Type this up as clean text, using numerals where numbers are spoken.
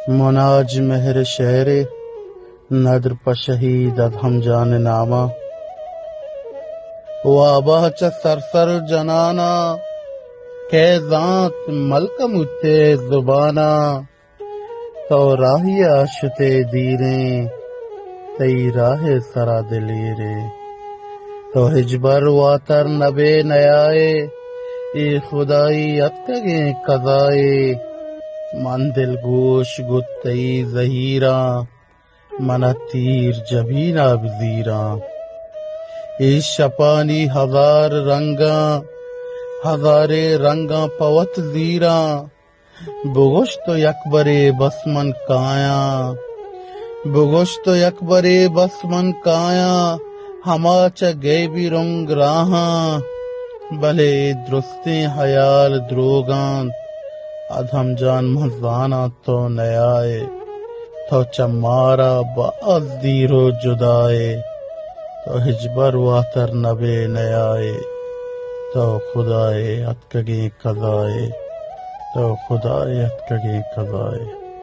مناج مہر شہر ندر پشہید ادہم جان نامہ وابہ چا سرسر جنانا کہ ذات ملکم اتے زبانا تو راہی آشتے دیریں تی راہ سرا دلیرے تو ہجبر واتر نبے نیائے ای خدائی اتکگیں قضائے من دل گوش گتئی زہیراں من تیر جبینا بزیراں ای شپانی ہزار رنگاں ہزارے رنگاں پوت زیراں بگوش تو یکبرے بس من کایاں بگوش تو یکبرے بس من کایاں ہما چا گئے بھی رنگ راہاں بلے درستیں حیال دروگاں ادہم جان مزانا تو نیائے تو چمارا باز دیرو جدائے تو ہجبر واتر نبے نیائے تو خدائے اتکگیں قضائے تو خدائے اتکگیں قضائے